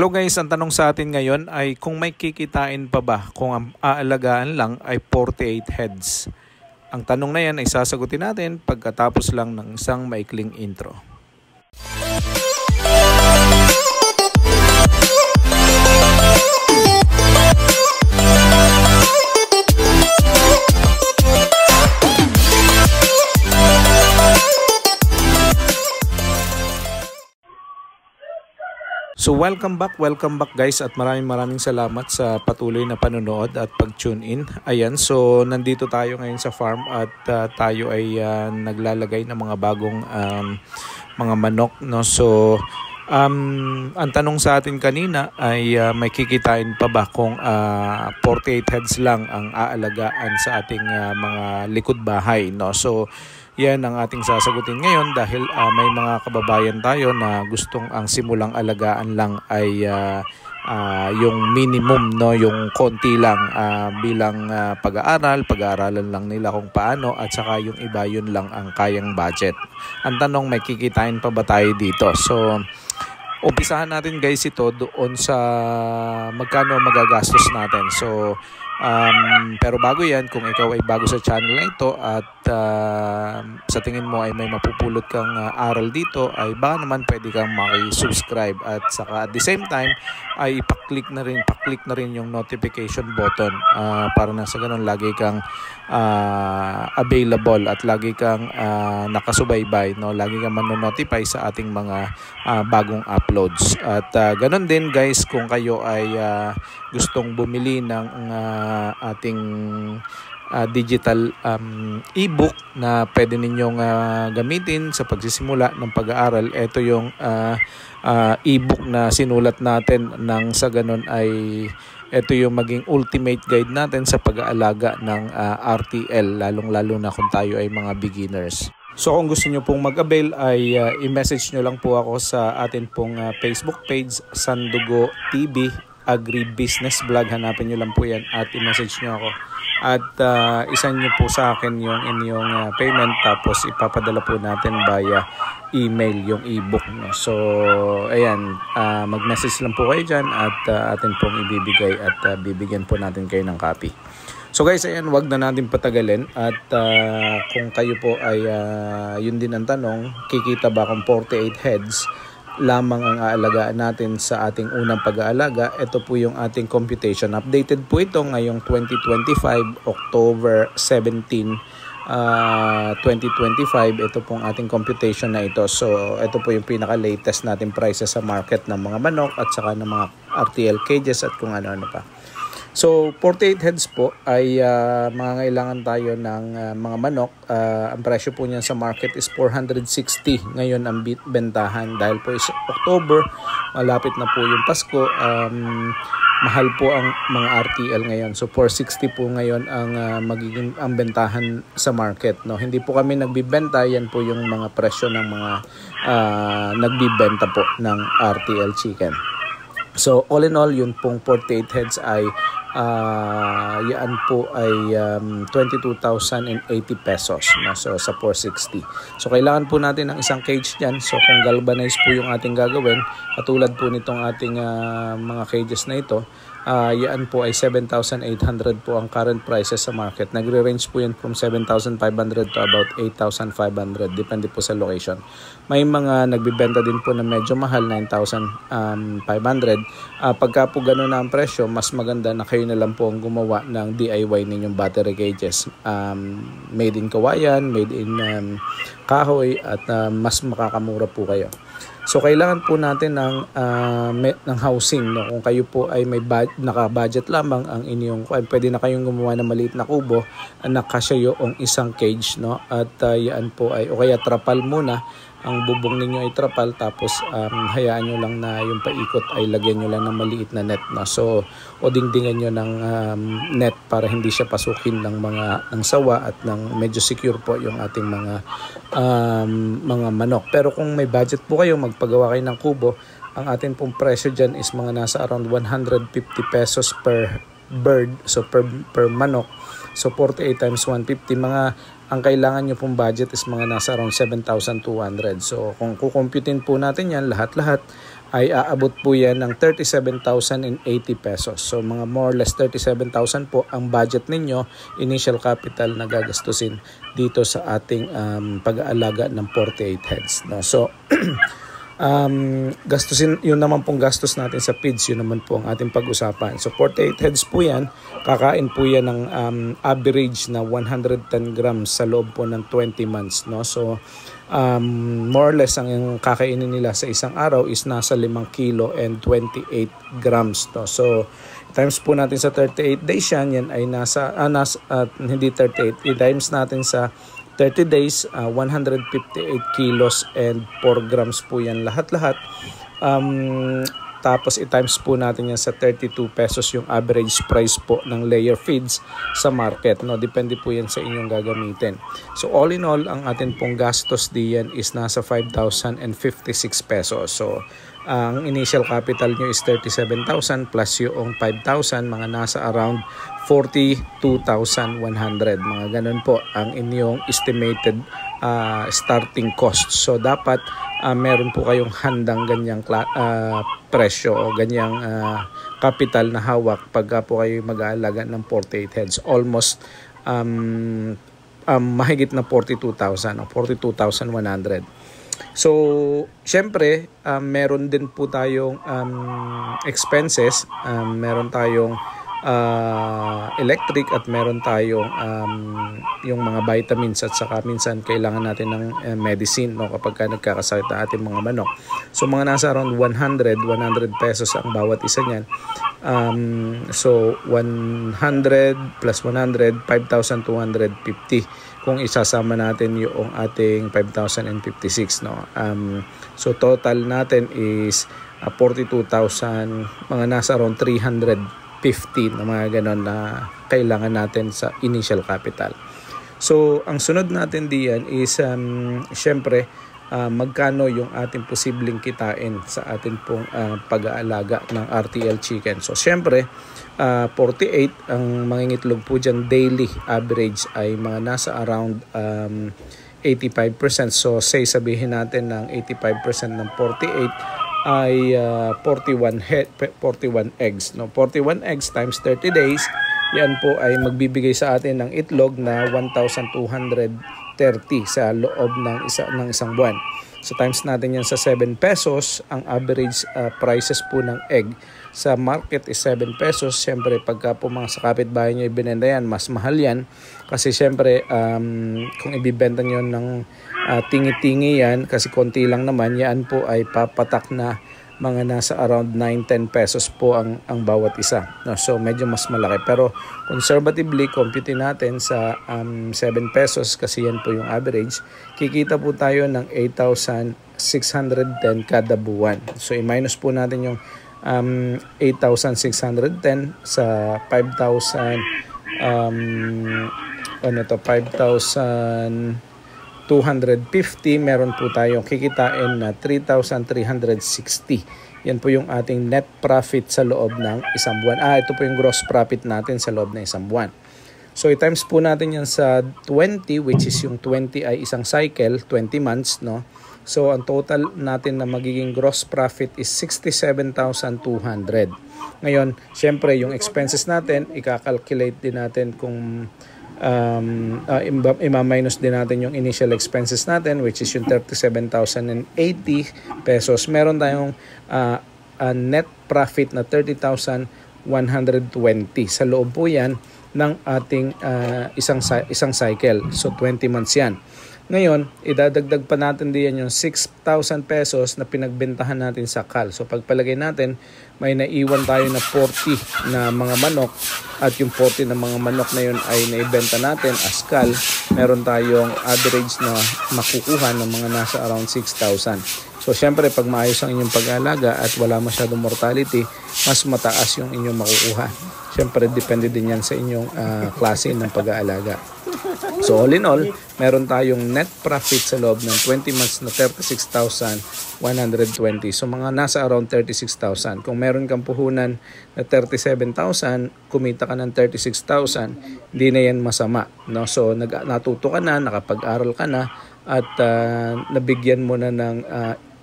Hello guys, ang tanong sa atin ngayon ay kung may kikitain pa ba kung ang aalagaan lang ay 48 heads. Ang tanong na yan ay sasagutin natin pagkatapos lang ng isang maikling intro. So welcome back guys at maraming salamat sa patuloy na panonood at pag-tune in. Ayan, so nandito tayo ngayon sa farm at tayo ay naglalagay ng mga bagong mga manok, no? So ang tanong sa atin kanina ay may kikitain pa ba kung 48 heads lang ang aalagaan sa ating mga likod bahay, no? So yan ang ating sasagutin ngayon dahil may mga kababayan tayo na gustong ang simulang alagaan lang ay yung minimum, no, yung konti lang bilang pag-aaralan lang nila kung paano, at saka yung iba yun lang ang kayang budget. Ang tanong, may kikitain pa ba tayo dito? So umpisahan natin guys ito doon sa magkano magagastos natin. So pero bago yan, kung ikaw ay bago sa channel na ito at sa tingin mo ay may mapupulot kang aral dito, ay baka naman pwede kang maki-subscribe at saka at the same time ay pa-click na rin yung notification button para na sa ganun lagi kang available at lagi kang nakasubaybay, no? Lagi kang manonotify sa ating mga bagong uploads. At ganun din guys, kung kayo ay gustong bumili ng ating digital ebook na pwede ninyong gamitin sa pagsisimula ng pag-aaral, ito yung ebook na sinulat natin nang sa ganun ay ito yung maging ultimate guide natin sa pag-aalaga ng RTL, lalong-lalo na kung tayo ay mga beginners. So kung gusto nyo pong mag-avail ay i-message nyo lang po ako sa atin pong Facebook page, Sandugo TV Agribusiness Vlog. Hanapin nyo lang po yan at i-message nyo ako. At isan nyo po sa akin yung inyong payment, tapos ipapadala po natin via email yung ebook, no? So ayan, mag-message lang po kayo dyan at atin pong ibibigay at bibigyan po natin kayo ng copy. So guys, ayan, wag na natin patagalin at kung kayo po ay yun din ang tanong, kikita ba kung 48 heads lamang ang aalagaan natin sa ating unang pag-aalaga? Ito po yung ating computation. Updated po ito ngayong 2025, October 17, 2025. Ito pong ating computation na ito. So ito po yung pinaka-latest natin prices sa market ng mga manok at saka ng mga RTL cages at kung ano-ano pa. So 48 heads po ay mangangailangan tayo ng mga manok. Ang presyo po niyan sa market is 460 ngayon ang bentahan, dahil po is October, malapit na po yung Pasko. Mahal po ang mga RTL ngayon. So 460 po ngayon ang magiging ang bentahan sa market, no? Hindi po kami nagbibenta, yan po yung mga presyo ng mga nagbibenta po ng RTL chicken. So all in all, yun pong 48 heads ay yan po ay 22,080 pesos, no? So sa 460. So kailangan po natin ng isang cage dyan. So kung galvanize po yung ating gagawin, katulad po nitong ating mga cages na ito, yan po ay 7,800 po ang current prices sa market. Nagre-range po yan from 7,500 to about 8,500, depende po sa location. May mga nagbibenta din po na medyo mahal, 9,500. Pagka po gano'n na ang presyo, mas maganda na kayo na lang po ang gumawa ng DIY ninyong battery cages. Made in kawayan, made in kahoy, at mas makakamura po kayo. So kailangan po natin ng housing, no? Kung kayo po ay may naka-budget lamang ang inyong, pwede na kayong gumawa ng maliit na kubo na kasya yung isang cage, no? At yan po ay, o kaya trapal muna, ang bubong ninyo ay trapal, tapos hayaan nyo lang na yung paikot ay lagyan nyo lang ng maliit na net, no? So o dingdingan nyo ng net para hindi siya pasukin ng sawa at ng medyo secure po yung ating mga manok. Pero kung may budget po kayo, magpagawa kayo ng kubo, ang ating pong presyo dyan is mga nasa around 150 pesos per bird, so per manok. So 48 times 150, ang kailangan nyo pong budget is mga nasa around 7,200. So kung kukumputin po natin yan lahat-lahat, ay aabot po yan ng 37,080 pesos. So mga more or less 37,000 po ang budget ninyo, initial capital na gagastusin dito sa ating pag-aalaga ng 48 heads. No? So gastusin, yun naman pong gastos natin sa feeds, yun naman po ang ating pag-usapan. So 48 heads po yan, kakain po yan ng average na 110 grams sa loob po ng 20 months. No? So more or less ang kakainin nila sa isang araw is nasa 5 kilo and 28 grams. No? So times po natin sa 38 days yan ay nasa, hindi 38, i-times natin sa 30 days, 158 kilos and 4 grams po yan lahat-lahat. Tapos i-times po natin yan sa 32 pesos yung average price po ng layer feeds sa market. No? Depende po yan sa inyong gagamitin. So all in all, ang atin pong gastos diyan is nasa 5,056 pesos. So ang initial capital nyo is 37,000 plus yung 5,000, mga nasa around 42,100. Mga ganun po ang inyong estimated starting cost. So dapat meron po kayong handang ganyang presyo o ganyang capital na hawak pagka po kayo mag-aalaga ng 48 heads. Almost mahigit na 42,000 o 42,100. So, syempre, meron din po tayong expenses, meron tayong electric at meron tayong yung mga vitamins at saka minsan kailangan natin ng medicine, no, kapag nagkakasakit ang ating mga manok. So mga nasa around 100 pesos ang bawat isa niyan. So 100 plus 100, 5,250 kung isasama natin yung ating 5,056, no. So total natin is 42,000, mga nasa around 350 na mga ganon na kailangan natin sa initial capital. So ang sunod natin diyan is syempre magkano yung ating posibleng kitain sa atin pong pag-aalaga ng RTL chicken. So syempre 48 ang mangingitlog po dyan daily average ay mga nasa around 85%. So say sabihin natin ng 85% ng 48 ay 41 eggs, no. 41 eggs times 30 days, yan po ay magbibigay sa atin ng itlog na 1,230 sa loob ng isang buwan. So times natin yan sa 7 pesos, ang average prices po ng egg sa market is 7 pesos. Siyempre pagka po mga sa kapitbahay nyo ibinenta yan, mas mahal yan. Kasi siyempre kung ibibenta nyo ng tingi-tingi yan, kasi konti lang naman, yan po ay papatak na mga nasa around 9-10 pesos po ang bawat isa. No, so medyo mas malaki. Pero conservatively, compute natin sa 7 pesos kasi yan po yung average. Kikita po tayo ng 8,610 kada buwan. So i-minus po natin yung 8,610 sa 5,250, meron po tayong kikitain na 3,360. Yan po yung ating net profit sa loob ng isang buwan. Ito po yung gross profit natin sa loob ng isang buwan. So i-times po natin yan sa 20, which is yung 20 ay isang cycle, 20 months, no? So ang total natin na magiging gross profit is 67,200. Ngayon, syempre yung expenses natin, ika-calculate din natin kung ima-minus din natin yung initial expenses natin, which is yung 37,080 pesos. Meron tayong net profit na 30,120 sa loob po yan ng ating isang cycle. So 20 months yan. Ngayon, idadagdag pa natin diyan yung 6,000 pesos na pinagbentahan natin sa CAL. So pagpalagay natin, may naiwan tayo na 40 na mga manok at yung 40 na mga manok na yun ay naibenta natin as CAL. Meron tayong average na makukuha ng mga nasa around 6,000. So syempre pag maayos ang inyong pag-aalaga at wala masyadong mortality, mas mataas yung inyong makukuha. Syempre depende din yan sa inyong klase ng pag-aalaga. So all in all, meron tayong net profit sa loob ng 20 months na 36,120. So mga nasa around 36,000. Kung meron kang puhunan na 37,000, kumita ka ng 36,000, hindi na yan masama, no? So natuto ka na, nakapag-aral ka na, at nabigyan mo na ng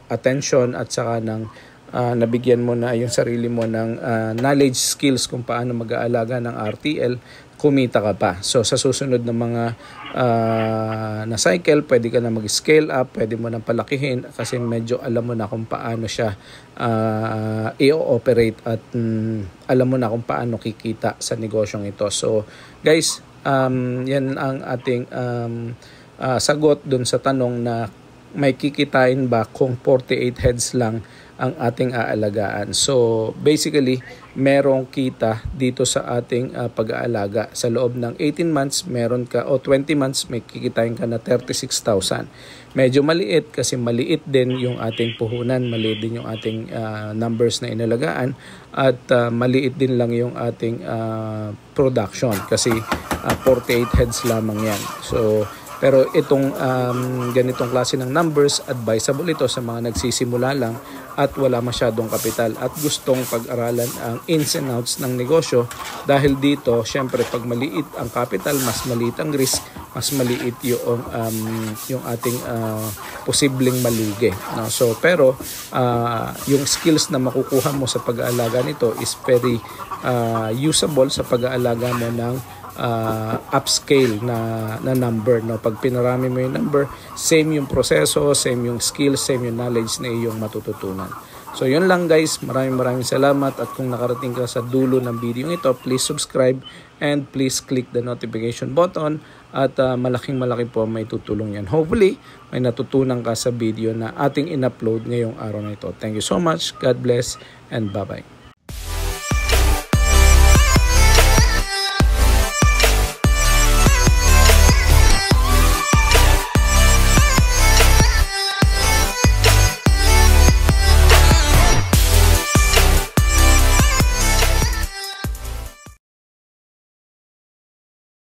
attention at saka ng nabigyan mo na yung sarili mo ng knowledge, skills kung paano mag-aalaga ng RTL, kumita ka pa. So sa susunod na mga na cycle, pwede ka na mag-scale up, pwede mo na palakihin kasi medyo alam mo na kung paano siya i-operate at alam mo na kung paano kikita sa negosyong ito. So guys, yan ang ating sagot dun sa tanong na may kikitain ba kung 48 heads lang ang ating aalagaan. So basically, merong kita dito sa ating pag-aalaga. Sa loob ng 18 months, meron ka, o 20 months, may kikitain ka na 36,000. Medyo maliit kasi maliit din yung ating puhunan, maliit din yung ating numbers na inalagaan, at maliit din lang yung ating production kasi 48 heads lamang yan. So pero itong ganitong klase ng numbers, advisable ito sa mga nagsisimula lang at wala masyadong kapital at gustong pag-aralan ang ins and outs ng negosyo. Dahil dito, syempre pag maliit ang capital, mas maliit ang risk, mas maliit yung ating posibleng malugi. No? So, pero yung skills na makukuha mo sa pag-aalaga nito is very usable sa pag-aalaga mo ng upscale na number. No? Pag pinarami mo yung number, same yung proseso, same yung skills, same yung knowledge na iyong matututunan. So yun lang guys, maraming salamat, at kung nakarating ka sa dulo ng video ito, please subscribe and please click the notification button, at malaking po may tutulong yan. Hopefully may natutunan ka sa video na ating in-upload ngayong araw na ito. Thank you so much, God bless, and bye bye.